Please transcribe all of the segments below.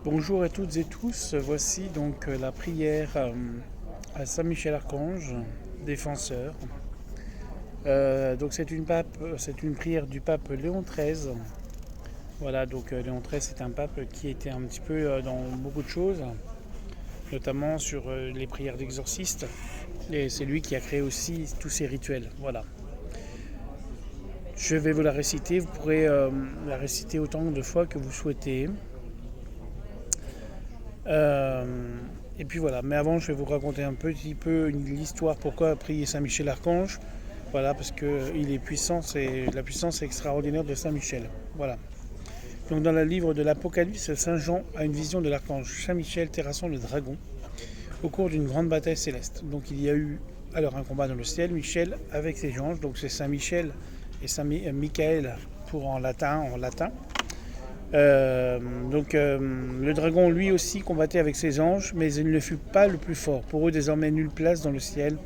Bonjour à toutes et tous, voici donc la prière à Saint Michel Archange, défenseur. Donc c'est une prière du pape Léon XIII. Voilà, donc Léon XIII c'est un pape qui était un petit peu dans beaucoup de choses, notamment sur les prières d'exorcistes. Et c'est lui qui a créé aussi tous ces rituels. Voilà. Je vais vous la réciter, vous pourrez la réciter autant de fois que vous souhaitez. Euh, et puis voilà, mais avant je vais vous raconter un petit peu l'histoire pourquoi prier Saint Michel Archange. Voilà, parce que il est puissant, c'est la puissance extraordinaire de Saint Michel. Voilà. Donc dans le livre de l'Apocalypse, Saint Jean a une vision de l'archange Saint Michel terrassant le dragon au cours d'une grande bataille céleste. Donc il y a eu alors un combat dans le ciel, Michel avec ses anges, donc c'est Saint Michel et Saint Michael pour en latin. Le dragon lui aussi combattait avec ses anges, mais il ne fut pas le plus fort. Pour eux désormais nulle place dans le ciel.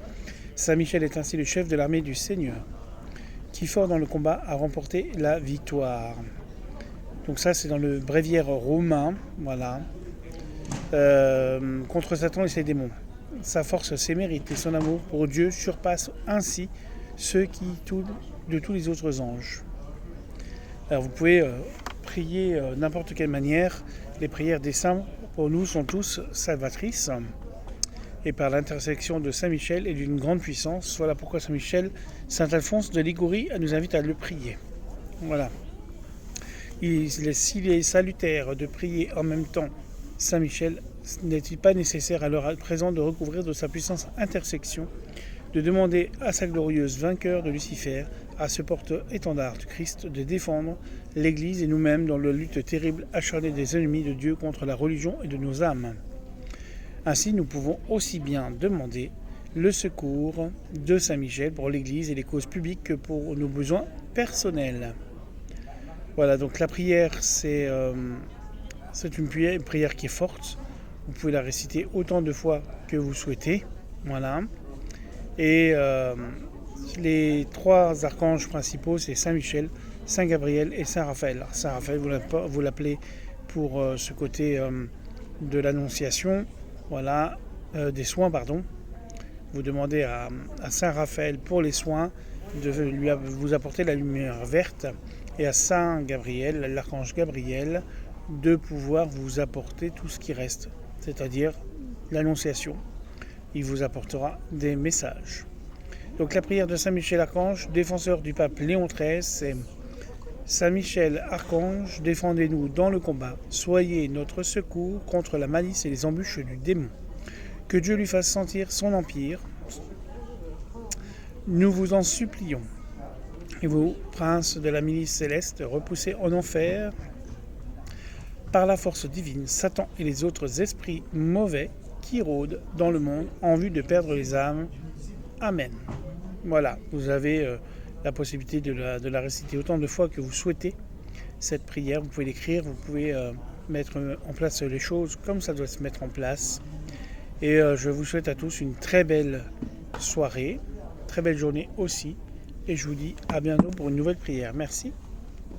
Saint Michel est ainsi le chef de l'armée du Seigneur, qui fort dans le combat a remporté la victoire. Donc ça c'est dans le bréviaire romain, voilà. Contre Satan et ses démons. Sa force, ses mérites et son amour pour Dieu surpassent ainsi ceux de tous les autres anges. Alors vous pouvez prier n'importe quelle manière. Les prières des saints, pour nous, sont tous salvatrices. Et par l'intersection de Saint Michel et d'une grande puissance, voilà pourquoi Saint Michel, Saint Alphonse de Ligurie nous invite à le prier. Voilà. S'il est salutaire de prier en même temps Saint Michel, n'est-il pas nécessaire à l'heure présente de recouvrir de sa puissance intersection, de demander à sa glorieuse vainqueur de Lucifer, à ce porte-étendard du Christ, de défendre l'Église et nous-mêmes dans la lutte terrible acharnée des ennemis de Dieu contre la religion et de nos âmes. Ainsi, nous pouvons aussi bien demander le secours de Saint Michel pour l'Église et les causes publiques que pour nos besoins personnels. Voilà, donc la prière, c'est une prière qui est forte. Vous pouvez la réciter autant de fois que vous souhaitez. Voilà. Et les trois archanges principaux, c'est Saint Michel, Saint Gabriel et Saint Raphaël. Saint Raphaël, vous l'appelez pour ce côté de l'annonciation, voilà, des soins, pardon. Vous demandez à Saint Raphaël pour les soins de vous apporter la lumière verte, et à Saint Gabriel, l'archange Gabriel, de pouvoir vous apporter tout ce qui reste, c'est-à-dire l'annonciation. Il vous apportera des messages. Donc la prière de Saint Michel Archange, défenseur du pape Léon XIII, c'est Saint Michel Archange, défendez-nous dans le combat, soyez notre secours contre la malice et les embûches du démon. Que Dieu lui fasse sentir son empire, nous vous en supplions. Et vous, princes de la milice céleste, repoussez en enfer par la force divine Satan et les autres esprits mauvais qui rôdent dans le monde en vue de perdre les âmes. Amen. Voilà, vous avez la possibilité de la réciter autant de fois que vous souhaitez, cette prière. Vous pouvez l'écrire, vous pouvez mettre en place les choses comme ça doit se mettre en place. Et je vous souhaite à tous une très belle soirée, très belle journée aussi. Et je vous dis à bientôt pour une nouvelle prière. Merci.